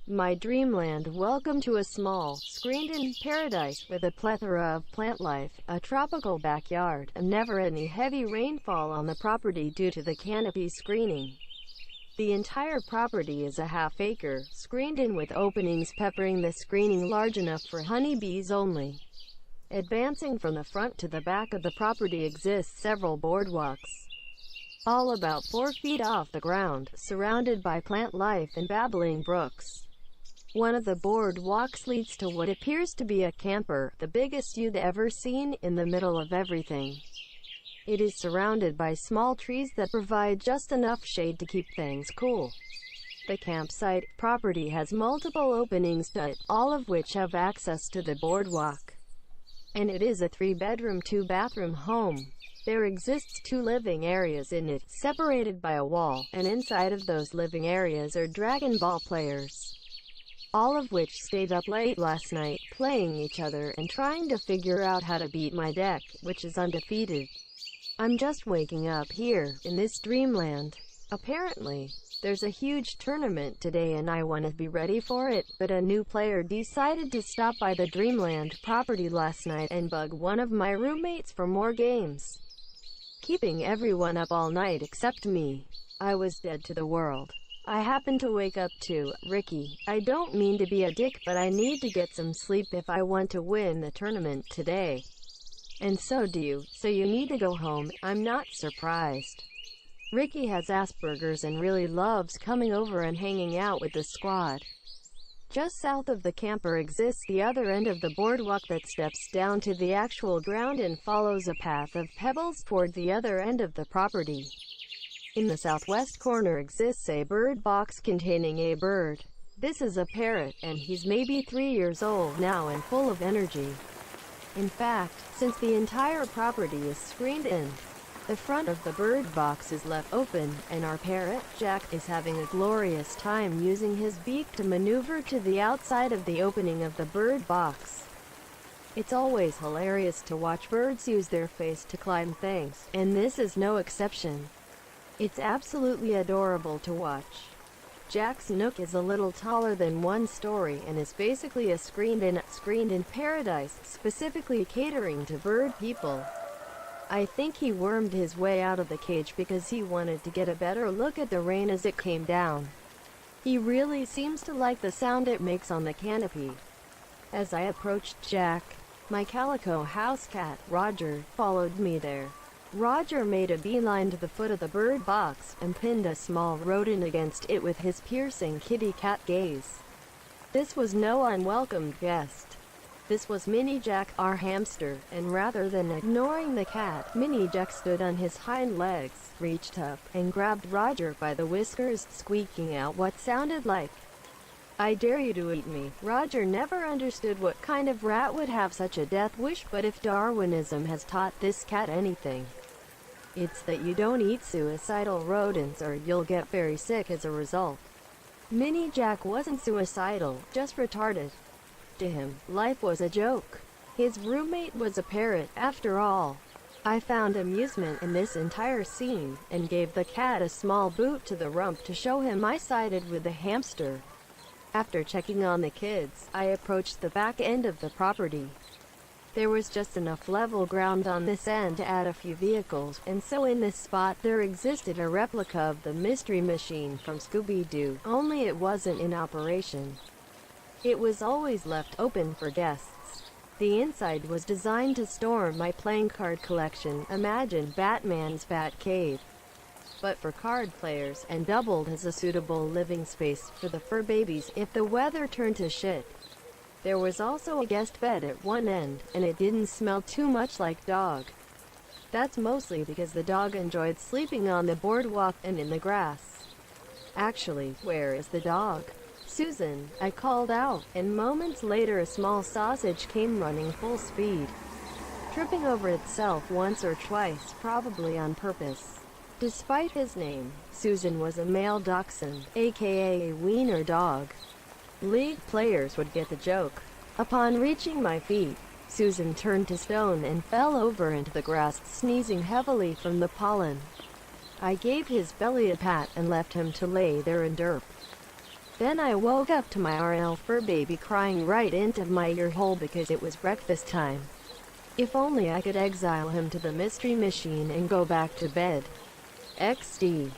My dreamland. Welcome to a small, screened-in paradise with a plethora of plant life, a tropical backyard, and never any heavy rainfall on the property due to the canopy screening. The entire property is a half-acre, screened in with openings peppering the screening large enough for honeybees only. Advancing from the front to the back of the property exists several boardwalks, all about 4 feet off the ground, surrounded by plant life and babbling brooks. One of the boardwalks leads to what appears to be a camper, the biggest you'd ever seen, in the middle of everything. It is surrounded by small trees that provide just enough shade to keep things cool. The campsite property has multiple openings to it, all of which have access to the boardwalk. And it is a 3-bedroom, 2-bathroom home. There exists 2 living areas in it, separated by a wall, and inside of those living areas are Dragon Ball players, all of which stayed up late last night, playing each other and trying to figure out how to beat my deck, which is undefeated. I'm just waking up here, in this dreamland. Apparently, there's a huge tournament today and I want to be ready for it, but a new player decided to stop by the Dreamland property last night and bug one of my roommates for more games, keeping everyone up all night except me. I was dead to the world. I happened to wake up too. Ricky, I don't mean to be a dick, but I need to get some sleep if I want to win the tournament today. And so do you, so you need to go home. I'm not surprised. Ricky has Asperger's and really loves coming over and hanging out with the squad. Just south of the camper exists the other end of the boardwalk that steps down to the actual ground and follows a path of pebbles toward the other end of the property. In the southwest corner exists a bird box containing a bird. This is a parrot, and he's maybe 3 years old now and full of energy. In fact, since the entire property is screened in, the front of the bird box is left open, and our parrot, Jack, is having a glorious time using his beak to maneuver to the outside of the opening of the bird box. It's always hilarious to watch birds use their face to climb things, and this is no exception. It's absolutely adorable to watch. Jack's nook is a little taller than 1 story and is basically a screened-in paradise, specifically catering to bird people. I think he wormed his way out of the cage because he wanted to get a better look at the rain as it came down. He really seems to like the sound it makes on the canopy. As I approached Jack, my calico house cat, Roger, followed me there. Roger made a beeline to the foot of the bird box, and pinned a small rodent against it with his piercing kitty cat gaze. This was no unwelcome guest. This was Mini Jack, our hamster, and rather than ignoring the cat, Mini Jack stood on his hind legs, reached up, and grabbed Roger by the whiskers, squeaking out what sounded like, "I dare you to eat me." Roger never understood what kind of rat would have such a death wish, but if Darwinism has taught this cat anything, it's that you don't eat suicidal rodents or you'll get very sick as a result. Mini Jack wasn't suicidal, just retarded. To him, life was a joke. His roommate was a parrot, after all. I found amusement in this entire scene, and gave the cat a small boot to the rump to show him I sided with the hamster. After checking on the kids, I approached the back end of the property. There was just enough level ground on this end to add a few vehicles, and so in this spot there existed a replica of the Mystery Machine from Scooby-Doo, only it wasn't in operation. It was always left open for guests. The inside was designed to store my playing card collection, imagine Batman's Batcave, but for card players, and doubled as a suitable living space for the fur babies if the weather turned to shit. There was also a guest bed at one end, and it didn't smell too much like dog. That's mostly because the dog enjoyed sleeping on the boardwalk and in the grass. Actually, where is the dog? "Susan," I called out, and moments later a small sausage came running full speed, tripping over itself once or twice, probably on purpose. Despite his name, Susan was a male dachshund, aka a wiener dog. League players would get the joke. Upon reaching my feet, Susan turned to stone and fell over into the grass, sneezing heavily from the pollen. I gave his belly a pat and left him to lay there and derp. Then I woke up to my RL fur baby crying right into my ear hole because it was breakfast time. If only I could exile him to the mystery machine and go back to bed. XD.